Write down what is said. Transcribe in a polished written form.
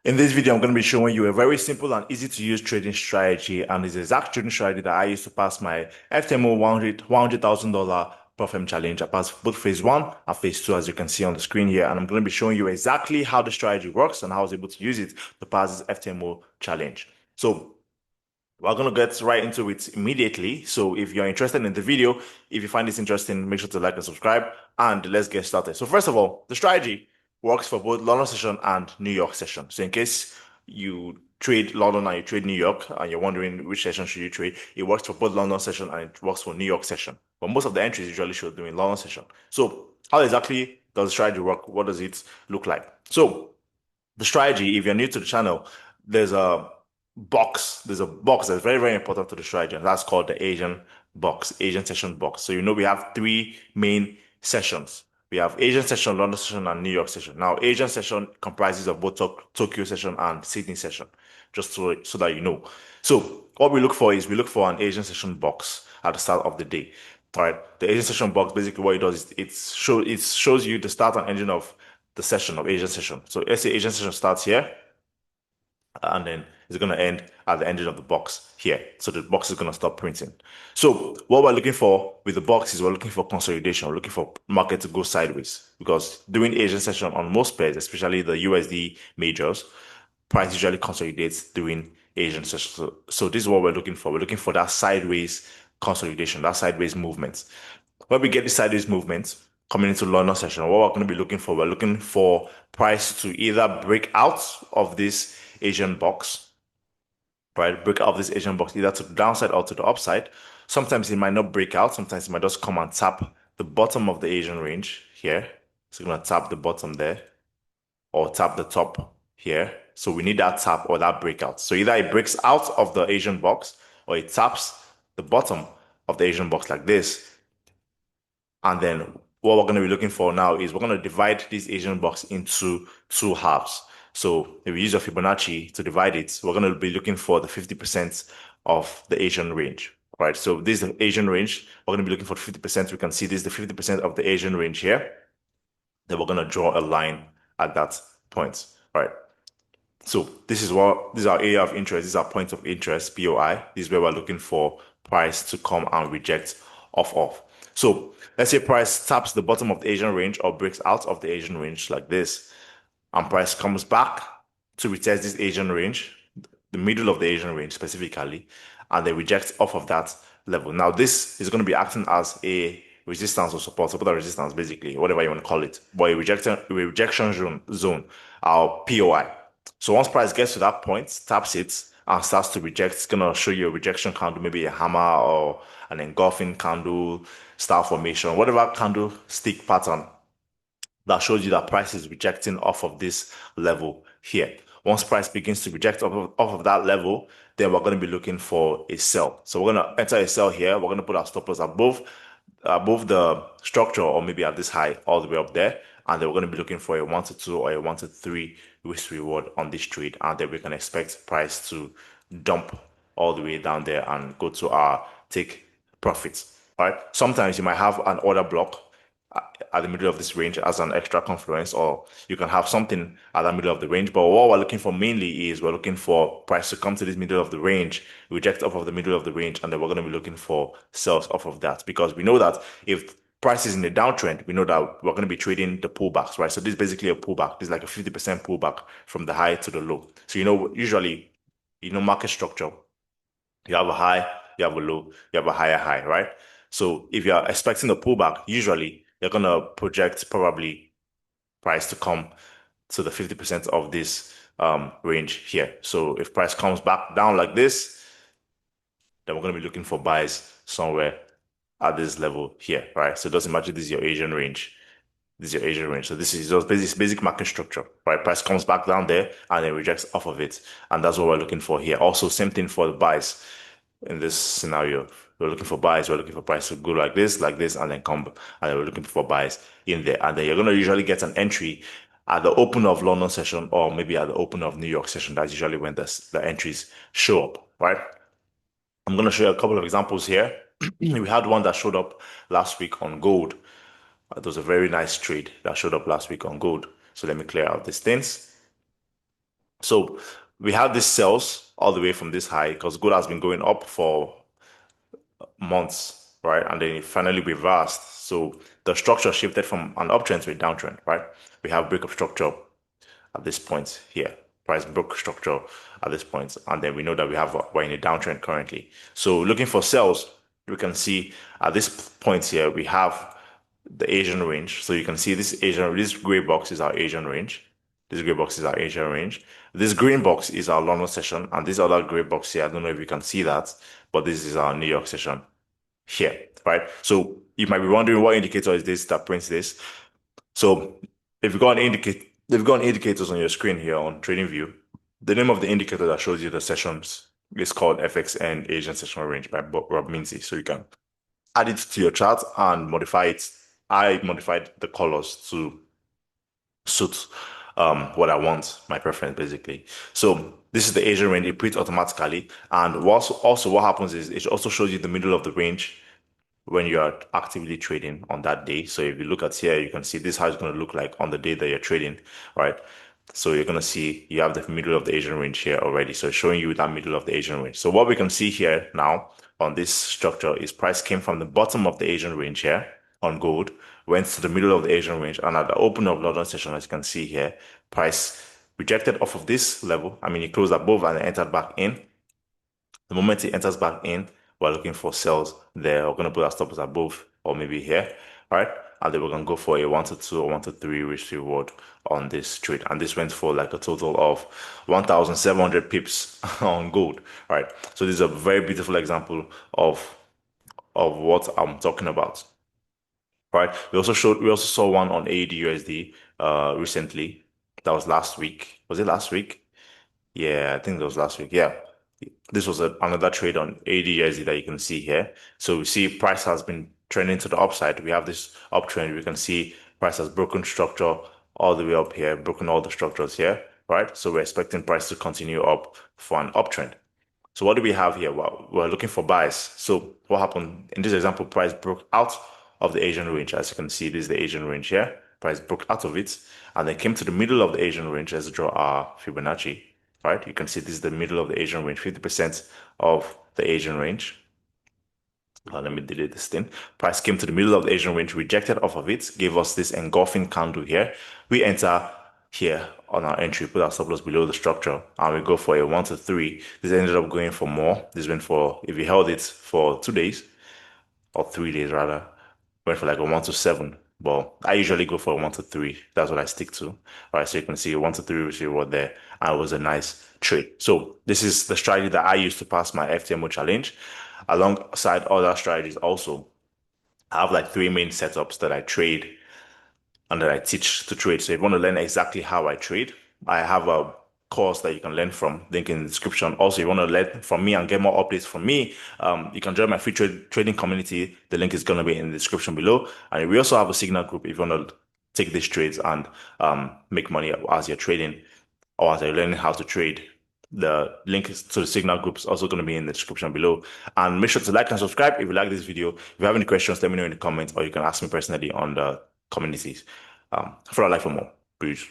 In this video, I'm going to be showing you a very simple and easy to use trading strategy, and it's the exact trading strategy that I used to pass my FTMO $100,000 profit challenge. I passed both phase one and phase two, as you can see on the screen here, and I'm going to be showing you exactly how the strategy works and how I was able to use it to pass this FTMO challenge. So we're going to get right into it immediately. So if you're interested in the video, if you find this interesting, make sure to like and subscribe, and let's get started. So first of all, the strategy works for both London session and New York session. So in case you trade London and you trade New York and you're wondering which session should you trade, it works for both London session and it works for New York session. But most of the entries usually show doing London session. So how exactly does the strategy work? What does it look like? So the strategy, if you're new to the channel, there's a there's a box that's very, very important to the strategy, and that's called the Asian box, Asian session box. So we have three main sessions. We have Asian session, London session, and New York session. Now, Asian session comprises of both Tokyo session and Sydney session, just so that you know. So what we look for is we look for an Asian session box at the start of the day. All right. The Asian session box, basically what it does is it shows you the start and ending of the session of Asian session. So let's say Asian session starts here, and then it's going to end at the ending of the box here. So the box is going to stop printing. So what we're looking for with the box is we're looking for consolidation. We're looking for market to go sideways because during Asian session on most pairs, especially the USD majors, price usually consolidates during Asian session. So this is what we're looking for. We're looking for that sideways consolidation, that sideways movement. When we get the sideways movement coming into London session, what we're going to be looking for, we're looking for price to either break out of this Asian box, right? Break out of this Asian box either to the downside or to the upside. Sometimes it might not break out. Sometimes it might just come and tap the bottom of the Asian range here. So we're going to tap the bottom there or tap the top here. So we need that tap or that breakout. So either it breaks out of the Asian box or it taps the bottom of the Asian box like this. And then what we're going to be looking for now is we're going to divide this Asian box into two halves. So if we use a Fibonacci to divide it, we're going to be looking for the 50% of the Asian range, right? So this is the Asian range. We're going to be looking for 50%. We can see this is the 50% of the Asian range here. Then we're going to draw a line at that point, right? So this is our area of interest. This is our point of interest, POI. This is where we're looking for price to come and reject off of. So let's say price taps the bottom of the Asian range or breaks out of the Asian range like this, and price comes back to retest this Asian range, the middle of the Asian range specifically, and they reject off of that level. Now this is going to be acting as a resistance or support or resistance, basically, whatever you want to call it, but a rejection zone, our POI. So once price gets to that point, taps it and starts to reject, it's gonna show you a rejection candle, maybe a hammer or an engulfing candle, star formation, whatever candlestick pattern that shows you that price is rejecting off of this level here. Once price begins to reject off of that level, then we're going to be looking for a sell. So we're going to enter a sell here. We're going to put our stop loss above the structure or maybe at this high all the way up there. And then we're going to be looking for a 1 to 2 or a 1 to 3 risk reward on this trade. And then we can expect price to dump all the way down there and go to our take profits. All right. Sometimes you might have an order block at the middle of this range as an extra confluence, or you can have something at the middle of the range. But what we're looking for mainly is we're looking for price to come to this middle of the range, reject off of the middle of the range, and then we're going to be looking for sells off of that because we know that if price is in the downtrend, we know that we're going to be trading the pullbacks, right? So this is basically a pullback. This is like a 50% pullback from the high to the low. So usually, market structure, you have a high, you have a low, you have a higher high, right? So if you're expecting a pullback, usually you're gonna project probably price to come to the 50% of this range here. So if price comes back down like this, then we're gonna be looking for buys somewhere at this level here, right? So just imagine this is your Asian range. This is your Asian range. So this is just basic market structure, right? Price comes back down there and then rejects off of it. And that's what we're looking for here. Also, same thing for the buys in this scenario. We're looking for buys, we're looking for price to go like this, and then come, and then we're looking for buys in there. And then you're going to usually get an entry at the open of London session or maybe at the open of New York session. That's usually when the entries show up, right? I'm going to show you a couple of examples here. We had one that showed up last week on gold. It was a very nice trade that showed up last week on gold. So let me clear out these things. So we have these cells all the way from this high because gold has been going up for months, right? And then it finally reversed. So the structure shifted from an uptrend to a downtrend, right? We have breakup structure at this point here. Price broke structure at this point, and then we know that we're in a downtrend currently. So looking for sales, we can see at this point here we have the Asian range. So you can see this gray box is our Asian range. This gray box is our Asian range. This green box is our London session, and this other gray box here, I don't know if you can see that, but this is our New York session here, right? So you might be wondering what indicator is this that prints this. So if you've got indicators on your screen here on TradingView, the name of the indicator that shows you the sessions is called FXN Asian Session Range by Rob Mincy. So you can add it to your chart and modify it. I modified the colors to suit what I want, my preference basically. So this is the Asian range, it prints automatically. And also what happens is it also shows you the middle of the range when you are actively trading on that day. So if you look at here, you can see this is how it's going to look like on the day that you're trading, right? So you're going to see you have the middle of the Asian range here already. So it's showing you that middle of the Asian range. So what we can see here now on this structure is price came from the bottom of the Asian range here on gold, went to the middle of the Asian range, and at the open of London session, as you can see here, price rejected off of this level. I mean, it closed above and entered back in. The moment it enters back in, we're looking for sales there. We're going to put our stop loss above or maybe here, all right? And then we're going to go for a 1 to 2 or 1 to 3 risk reward on this trade. And this went for like a total of 1,700 pips on gold, all right? So this is a very beautiful example of what I'm talking about, right? We also saw one on AUDUSD recently. That was last week. Was it last week? Yeah, I think it was last week. Yeah. This was another trade on AUDUSD that you can see here. So we see price has been trending to the upside. We have this uptrend. We can see price has broken structure all the way up here, broken all the structures here, right? So we're expecting price to continue up for an uptrend. So what do we have here? Well, we're looking for buys. So what happened in this example, price broke out of the Asian range. As you can see, this is the Asian range here. Price broke out of it and then came to the middle of the Asian range. Let's draw our Fibonacci, right? You can see this is the middle of the Asian range, 50% of the Asian range. Let me delete this thing. Price came to the middle of the Asian range, rejected off of it, gave us this engulfing candle here. We enter here on our entry, put our stop loss below the structure, and we go for a 1 to 3. This ended up going for more. This went for, if you held it for 2 days, or 3 days rather, went for like a 1 to 7. But I usually go for a 1 to 3. That's what I stick to. All right, so you can see a 1 to 3 reward there, and it was a nice trade. So this is the strategy that I use to pass my FTMO challenge. Alongside other strategies also, I have like 3 main setups that I trade and that I teach to trade. So if you want to learn exactly how I trade, I have a course that you can learn from, link in the description. Also, if you want to learn from me and get more updates from me, you can join my free trading community. The link is going to be in the description below. And we also have a Signal group if you want to take these trades and make money as you're trading or as you're learning how to trade. The link to the Signal group is also going to be in the description below. And make sure to like and subscribe if you like this video. If you have any questions, let me know in the comments or you can ask me personally on the communities. For our life for more. Peace.